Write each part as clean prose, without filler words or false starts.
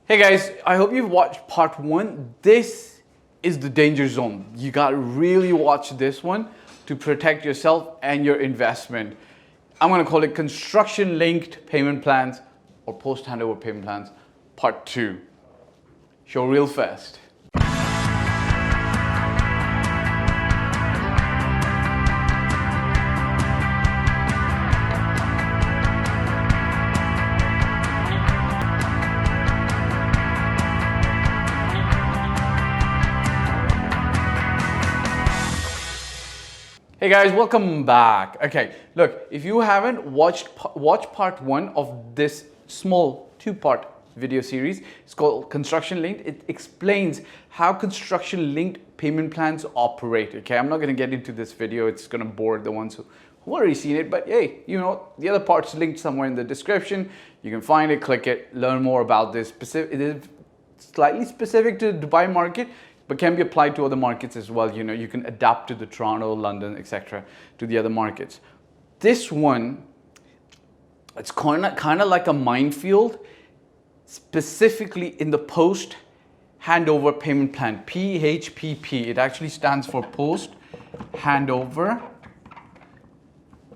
Hey guys, I hope you've watched part one. This is the danger zone. You gotta really watch this one to protect yourself and your investment. I'm gonna call it construction linked payment plans or post handover payment plans part two. Show real fast. Hey guys, welcome back. Okay, look, if you haven't watch part one of this small two-part video series, it's called Construction Linked. It explains how construction linked payment plans operate. Okay, I'm not going to get into this video. It's going to bore the ones who've already seen it, but hey, you know, the other part's linked somewhere in the description. You can find it, click it, learn more about this. It is slightly specific to the Dubai market, but can be applied to other markets as well. You know, you can adapt to the Toronto, London, etc., to the other markets. This one, it's kind of like a minefield, specifically in the post handover payment plan, PHPP. It actually stands for post handover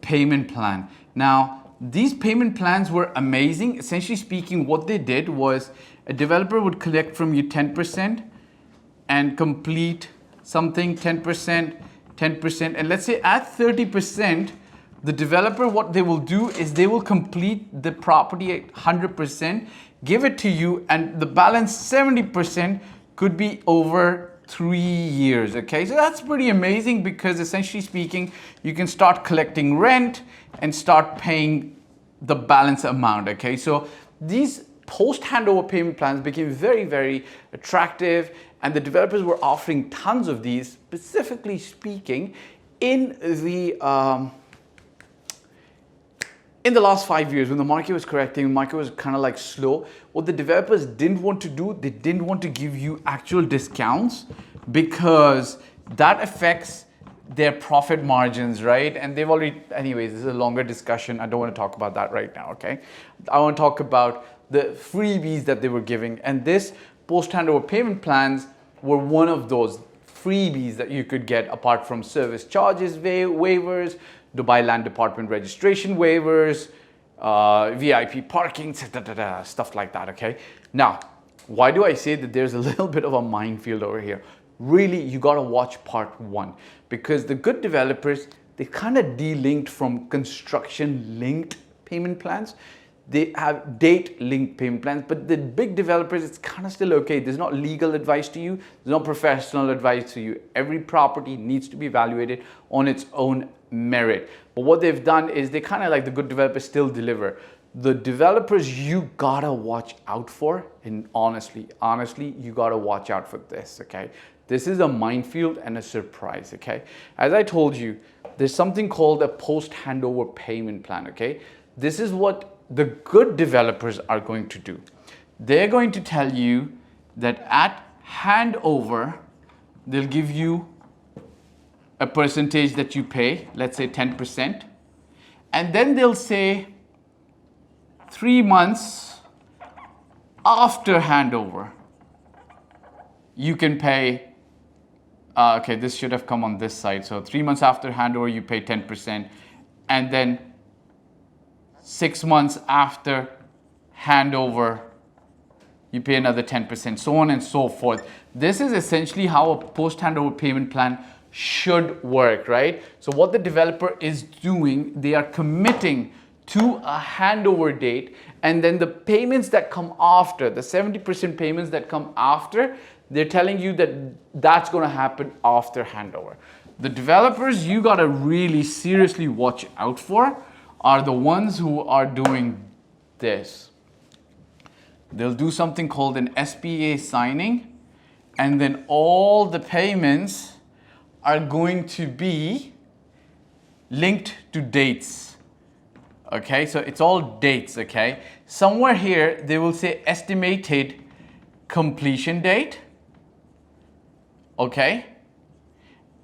payment plan. Now, these payment plans were amazing. Essentially speaking, what they did was a developer would collect from you 10%, and complete something 10%, 10%, and let's say at 30%, the developer, what they will do is they will complete the property at 100%, give it to you, and the balance 70% could be over 3 years, okay? So that's pretty amazing because essentially speaking, you can start collecting rent and start paying the balance amount, okay? So these post handover payment plans became very, very attractive, and the developers were offering tons of these, specifically speaking, in the last 5 years when the market was correcting, the market was kind of like slow. What the developers didn't want to do, they didn't want to give you actual discounts because that affects their profit margins, right? And they've already, anyways, this is a longer discussion. I don't want to talk about that right now, okay? I want to talk about the freebies that they were giving, and this post handover payment plans were one of those freebies that you could get apart from service charges waivers, Dubai Land Department registration waivers, VIP parking, stuff like that, okay? Now, why do I say that there's a little bit of a minefield over here? Really, you gotta watch part one because the good developers, they kind of de-linked from construction linked payment plans. They have date linked payment plans, but the big developers, it's kind of still okay. There's not legal advice to you. There's no professional advice to you. Every property needs to be evaluated on its own merit. But what they've done is they kind of like the good developers still deliver. The developers you gotta watch out for, and honestly, you gotta watch out for this, okay? This is a minefield and a surprise, okay? As I told you, there's something called a post handover payment plan, okay? This is what the good developers are going to do. They're going to tell you that at handover, they'll give you a percentage that you pay, let's say 10%, and then they'll say 3 months after handover, you can pay, okay, this should have come on this side. So 3 months after handover, you pay 10%, and then 6 months after handover, you pay another 10%, so on and so forth. This is essentially how a post handover payment plan should work, right? So what the developer is doing, they are committing to a handover date, and then the payments that come after, the 70% payments that come after, they're telling you that that's going to happen after handover. The developers you got to really seriously watch out for are the ones who are doing this. They'll do something called an SPA signing, and then all the payments are going to be linked to dates. Okay, so it's all dates, okay? Somewhere here, they will say estimated completion date, okay?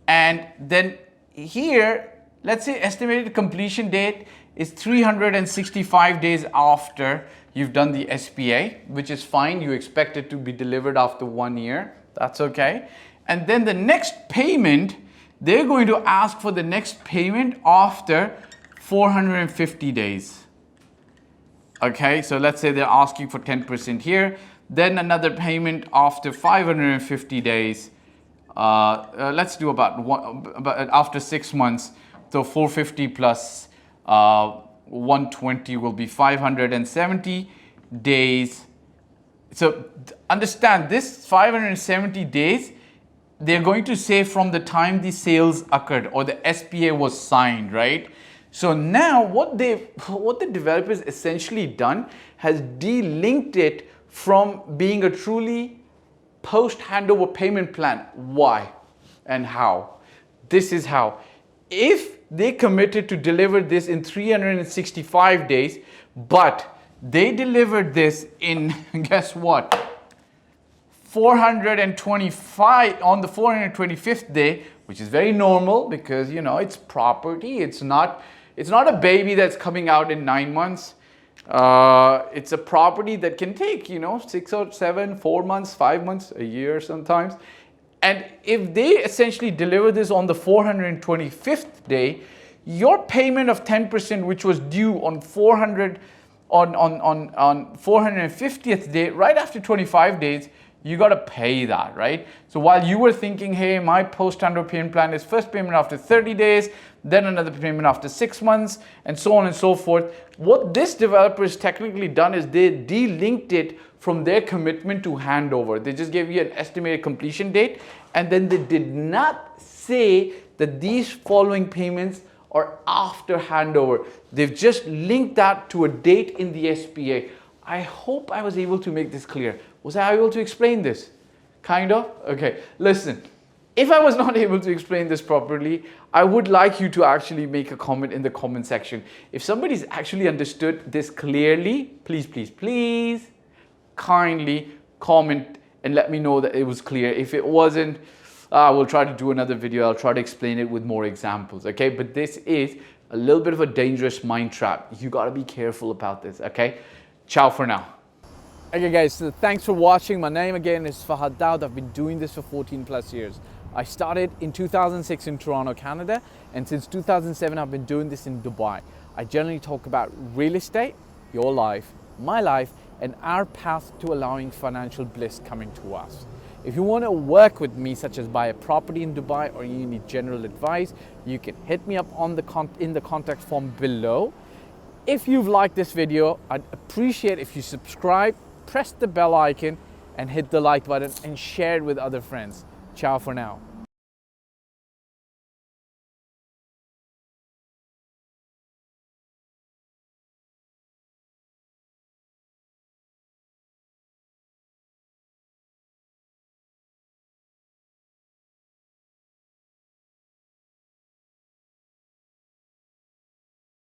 And then here, let's say estimated completion date is 365 days after you've done the SPA, which is fine. You expect it to be delivered after 1 year. That's okay. And then the next payment, they're going to ask for the next payment after 450 days. Okay, so let's say they're asking for 10% here, then another payment after 550 days. Let's do about after 6 months. So 450 plus 120 will be 570 days. So understand this 570 days, they're going to say from the time the sales occurred or the SPA was signed, right? So now what the developers essentially done has de-linked it from being a truly post handover payment plan. Why and how? This is how. If they committed to deliver this in 365 days, but they delivered this in, guess what? 425 on the 425th day, which is very normal because, you know, it's property. It's not a baby that's coming out in 9 months. It's a property that can take, you know, 6 or 7, 4 months, 5 months, a year sometimes. And if they essentially deliver this on the 425th day, your payment of 10%, which was due on 450th day, right after 25 days, you got to pay that, right? So while you were thinking, hey, my post-handover payment plan is first payment after 30 days, then another payment after 6 months, and so on and so forth. What this developer has technically done is they de-linked it from their commitment to handover. They just gave you an estimated completion date, and then they did not say that these following payments are after handover. They've just linked that to a date in the SPA. I hope I was able to make this clear. Was I able to explain this? Kind of? Okay, listen. If I was not able to explain this properly, I would like you to actually make a comment in the comment section. If somebody's actually understood this clearly, please, please, please, kindly comment and let me know that it was clear. If it wasn't, we'll try to do another video. I'll try to explain it with more examples, okay? But this is a little bit of a dangerous mind trap. You gotta be careful about this, okay? Ciao for now. Okay guys, so thanks for watching. My name again is Fahd Dawood. I've been doing this for 14 plus years. I started in 2006 in Toronto, Canada, and since 2007 I've been doing this in Dubai. I generally talk about real estate, your life, my life, and our path to allowing financial bliss coming to us. If you want to work with me, such as buy a property in Dubai, or you need general advice, you can hit me up on in the contact form below. If you've liked this video, I'd appreciate if you subscribe, press the bell icon, and hit the like button and share it with other friends. Ciao for now.